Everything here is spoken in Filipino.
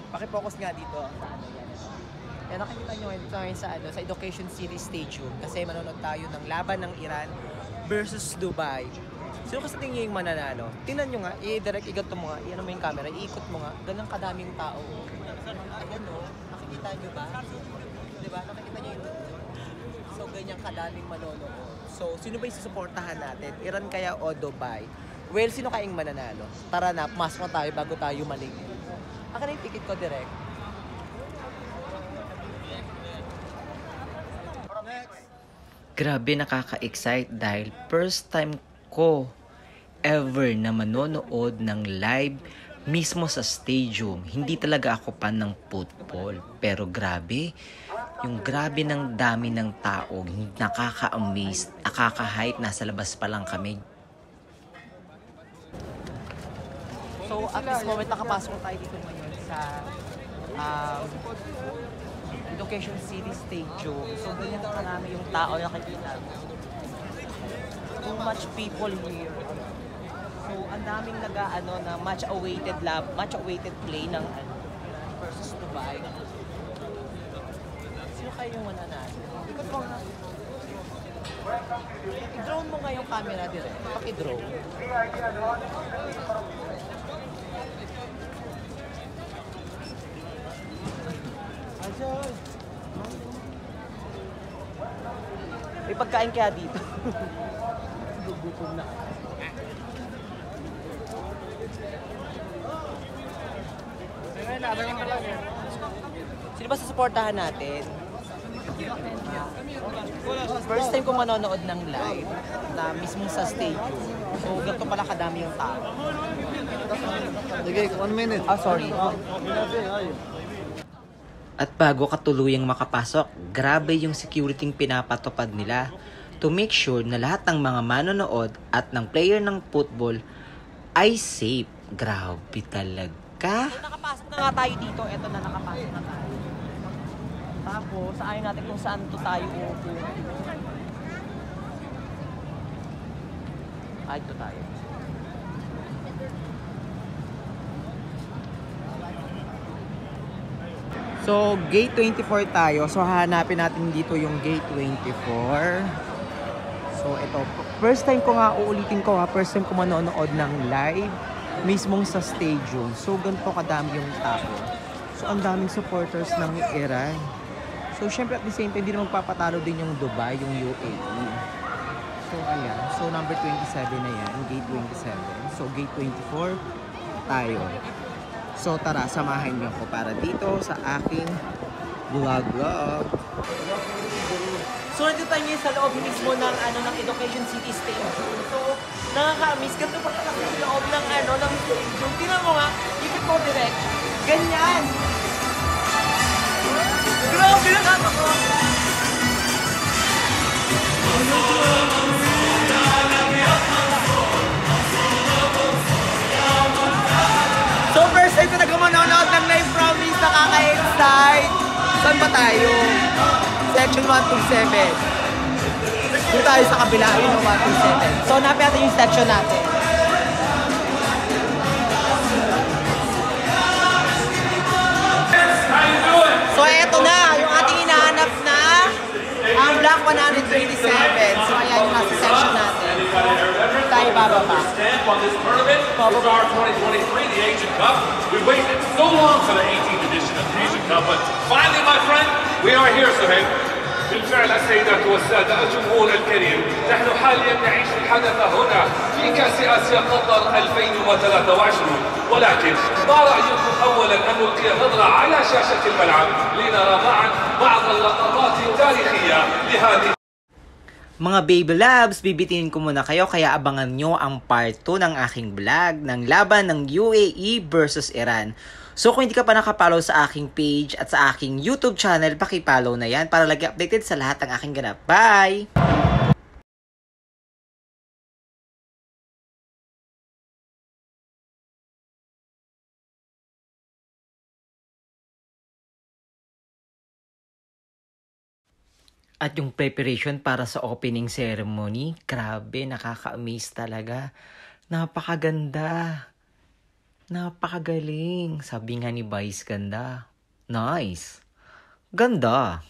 Paki-focus nga dito sa ano yan. Yan, nakikita nyo ngayon sa Education City Stadium kasi manonood tayo ng laban ng Iran versus Dubai. Sino kasi tingin nyo yung mananalo? Tingnan nyo nga, i-direct, iganto mo nga, i-ano mo yung camera, iikot mo nga, ganang kadaming tao. Ayan o, nakikita nyo ba? Diba? Nakikita nyo yung so, ganyang kadaming manonood. So, sino ba yung susuportahan natin? Iran kaya o Dubai? Well, sino kayang mananalo? Tara na, pumasok na tayo bago tayo malingin. Akin na yung ticket ko direct. Grabe, nakaka-excite dahil first time ko ever na manonood ng live mismo sa stadium. Hindi talaga ako fan ng football. Pero grabe, yung grabe ng dami ng tao, nakaka-amaze, nakaka-hype, nasa labas pa lang kami. So, at this moment, nakapasok tayo dito ngayon sa Education City Stadium. So, ganyan na karami yung tao na nakikita. Too much people here. So, ang daming na much-awaited play ng versus Dubai. Sino kayo yung mananalo? Ikot mo nga. I-drone mo nga yung camera direct. Paki-drone. May pagkain kaya dito. Gugutom na. Sino ba susuportahan natin? First time ko manonood ng live na mismo sa stadium. So, ganito pala kadami yung tao. Okay, 1 minute. Sorry. At bago ka tuluyang makapasok, grabe yung security pinapatupad nila to make sure na lahat ng mga manonood at ng player ng football ay safe. Grabe talaga. So, nakapasok na nga tayo dito. Eto na, nakapasok na tayo. Tapos, saayin natin kung saan to tayo uupo. Ito tayo. So, gate 24 tayo. So, hahanapin natin dito yung gate 24. So, ito. First time ko nga, uulitin ko ha. First time ko manonood ng live mismong sa stadium. So, ganito kadami yung tao. So, ang daming supporters ng Iran. So, syempre at the same time, hindi na magpapatalo din yung Dubai, yung UAE. So, ayan. So, number 27 na yan. Gate 27. So, gate 24 tayo. So tara, samahan niyo ko para dito sa aking vlog. So nandito tayo sa loob mismo ng ng Education City Stadium. So nakaka-miss ganito pa talaga sa loob ng ng stadium. Tingnan mo nga, ikot mo direct. Ganyan. Grabe na ako. So first time ko nag-manonood ng live, promise, nakaka-excite. Saan ba tayo? Section 127. Doon tayo sa kabila, yun yung 127. So hanapin natin yung section natin. So eto na, yung ating hinahanap na ang Block 127. So ayan yung nasa section natin. Tayo bababa. On this tournament, Qatar 2023, the Asian Cup. We waited so long for the 18th edition of the Asian Cup, but finally, my friend, we are here, Suhaib. بالفعل السيدات والسادة الجمهور الكريم، نحن حاليا نعيش الحدث هنا في كأس آسيا قطر 2023، ولكن ما رأيكم أولا أن نلقي نظرة على شاشة الملعب لنرى معا بعض اللقطات التاريخية لهذه. Mga baby loves, bibitin ko muna kayo kaya abangan nyo ang part 2 ng aking vlog ng laban ng UAE versus Iran. So kung hindi ka pa nakapollow sa aking page at sa aking YouTube channel, pakipollow na yan para lagi updated sa lahat ng aking ganap. Bye! At yung preparation para sa opening ceremony, grabe, nakaka-amaze talaga. Napakaganda. Napakagaling. Sabi nga ni Vice, ganda. Nice. Ganda.